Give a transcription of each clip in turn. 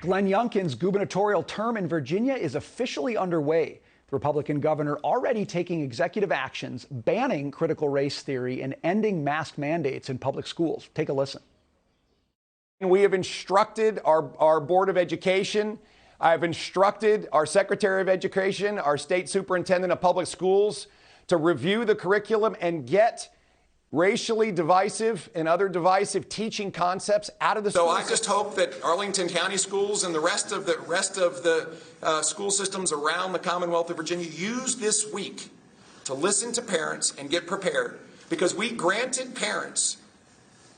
Glenn Youngkin's gubernatorial term in Virginia is officially underway. The Republican governor already taking executive actions, banning critical race theory and ending mask mandates in public schools. Take a listen. We have instructed our Board of Education. I have instructed our Secretary of Education, our State Superintendent of Public Schools to review the curriculum and get racially divisive and other divisive teaching concepts out of the school. So I just hope that Arlington County schools and the rest of the school systems around the Commonwealth of Virginia use this week to listen to parents and get prepared, because we granted parents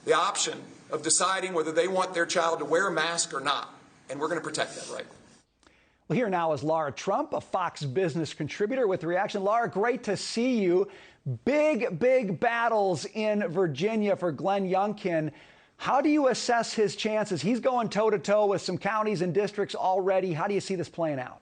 the option of deciding whether they want their child to wear a mask or not, and we're going to protect that right. Well, here now is Lara Trump, a Fox Business contributor, with the reaction. Lara, great to see you. Big battles in Virginia for Glenn Youngkin. How do you assess his chances? He's going toe-to-toe with some counties and districts already. How do you see this playing out?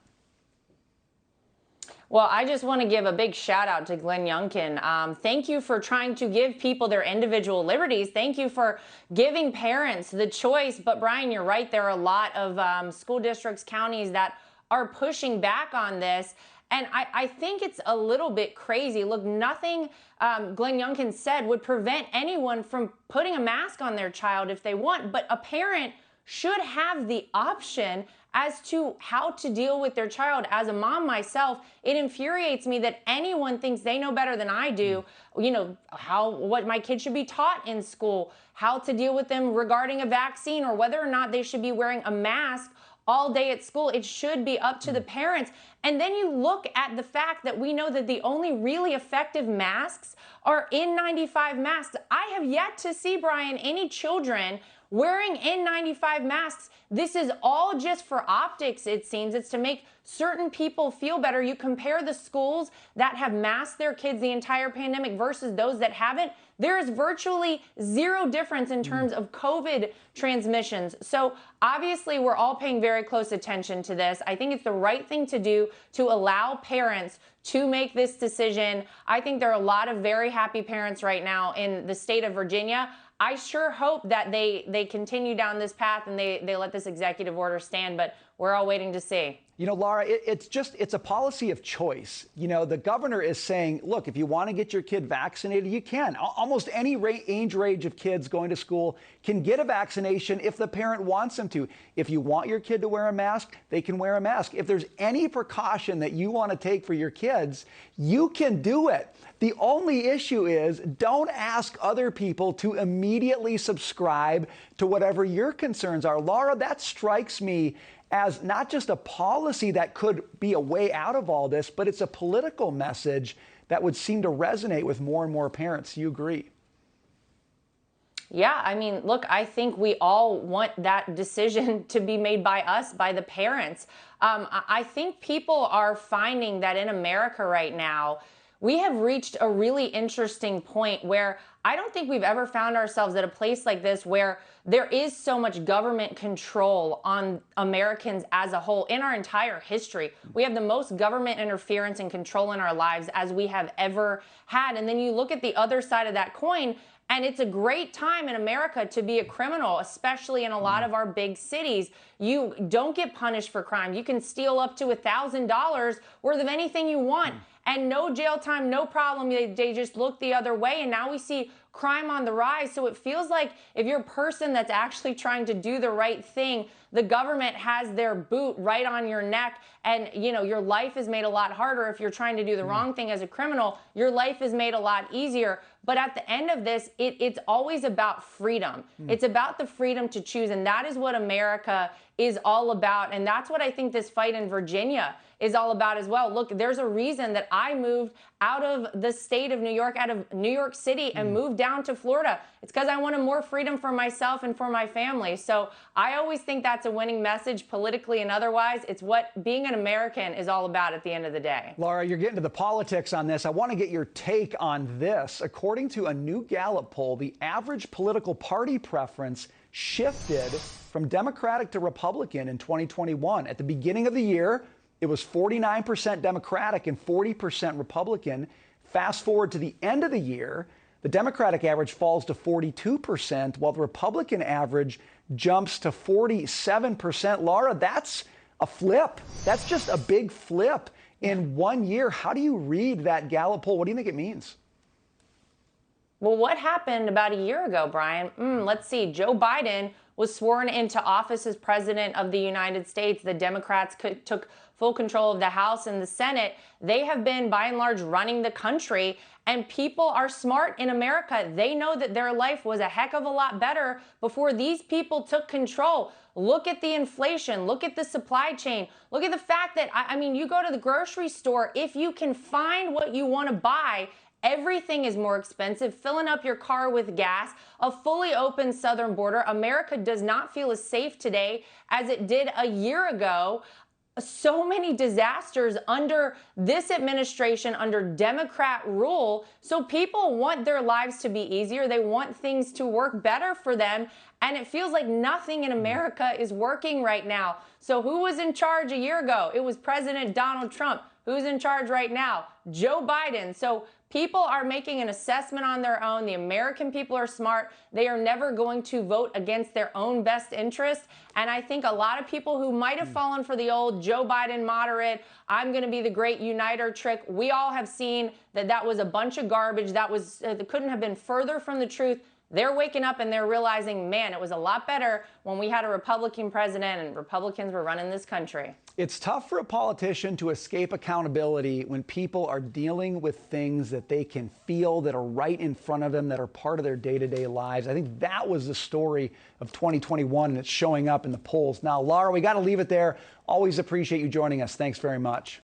Well, I just want to give a big shout out to Glenn Youngkin. Thank you for trying to give people their individual liberties. Thank you for giving parents the choice. But Brian, you're right. There are a lot of school districts, counties that are pushing back on this. And I think it's a little bit crazy. Look, nothing Glenn Youngkin said would prevent anyone from putting a mask on their child if they want. But a parent should have the option as to how to deal with their child. As a mom myself, it infuriates me that anyone thinks they know better than I do, you know, what my kids should be taught in school, how to deal with them regarding a vaccine, or whether or not they should be wearing a mask all day at school. It should be up to the parents. And then you look at the fact that we know that the only really effective masks are N95 masks. I have yet to see, Brian, any children wearing N95 masks. This is all just for optics, it seems. It's to make certain people feel better. You compare the schools that have masked their kids the entire pandemic versus those that haven't. There is virtually zero difference in terms of COVID transmissions. So obviously, we're all paying very close attention to this. I think it's the right thing to do to allow parents to make this decision. I think there are a lot of very happy parents right now in the state of Virginia. I sure hope that they continue down this path and they let this executive order stand, but we're all waiting to see. You know, Lara, it's a policy of choice. You know, the governor is saying, look, if you want to get your kid vaccinated, you can. Almost any age range of kids going to school can get a vaccination if the parent wants them to. If you want your kid to wear a mask, they can wear a mask. If there's any precaution that you want to take for your kids, you can do it. The only issue is don't ask other people to immediately subscribe to whatever your concerns are. Lara, that strikes me as not just a policy that could be a way out of all this, but it's a political message that would seem to resonate with more and more parents. You agree? Yeah, I mean, look, I think we all want that decision to be made by us, by the parents. I think people are finding that in America right now, we have reached a really interesting point where I don't think we've ever found ourselves at a place like this where there is so much government control on Americans as a whole in our entire history. We have the most government interference and control in our lives as we have ever had. And then you look at the other side of that coin, and it's a great time in America to be a criminal, especially in a lot of our big cities. You don't get punished for crime. You can steal up to $1,000 worth of anything you want. And no jail time, no problem. They just look the other way. And now we see crime on the rise. So it feels like if you're a person that's actually trying to do the right thing, the government has their boot right on your neck. And, you know, your life is made a lot harder. If you're trying to do the wrong thing as a criminal, your life is made a lot easier. But at the end of this, it's always about freedom. It's about the freedom to choose. And that is what America is all about. And that's what I think this fight in Virginia is all about as well. Look, there's a reason that I moved out of the state of New York, out of New York City, and moved down to Florida. It's because I wanted more freedom for myself and for my family. So I always think that's a winning message politically and otherwise. It's what being an American is all about at the end of the day. Lara, you're getting to the politics on this. I want to get your take on this. According to a new Gallup poll, the average political party preference shifted from Democratic to Republican in 2021. At the beginning of the year, it was 49% Democratic and 40% Republican. Fast forward to the end of the year, the Democratic average falls to 42%, while the Republican average jumps to 47%. Lara, that's a flip. That's just a big flip in 1 year. How do you read that Gallup poll? What do you think it means? Well, what happened about a year ago, Brian? Let's see. Joe Biden was sworn into office as president of the United States. The Democrats took full control of the House and the Senate. They have been, by and large, running the country. And people are smart in America. They know that their life was a heck of a lot better before these people took control. Look at the inflation. Look at the supply chain. Look at the fact that, I mean, you go to the grocery store, if you can find what you want to buy, everything is more expensive. Filling up your car with gas, a fully open southern border. America does not feel as safe today as it did a year ago. So many disasters under this administration, under Democrat rule. So people want their lives to be easier. They want things to work better for them. And it feels like nothing in America is working right now. So who was in charge a year ago? It was President Donald Trump. Who's in charge right now? Joe Biden. So people are making an assessment on their own. The American people are smart. They are never going to vote against their own best interest. And I think a lot of people who might have fallen for the old Joe Biden moderate, I'm going to be the great uniter trick, we all have seen that that was a bunch of garbage. That couldn't have been further from the truth. They're waking up and they're realizing, man, it was a lot better when we had a Republican president and Republicans were running this country. It's tough for a politician to escape accountability when people are dealing with things that they can feel, that are right in front of them, that are part of their day-to-day lives. I think that was the story of 2021, and it's showing up in the polls. Now, Lara, we got to leave it there. Always appreciate you joining us. Thanks very much.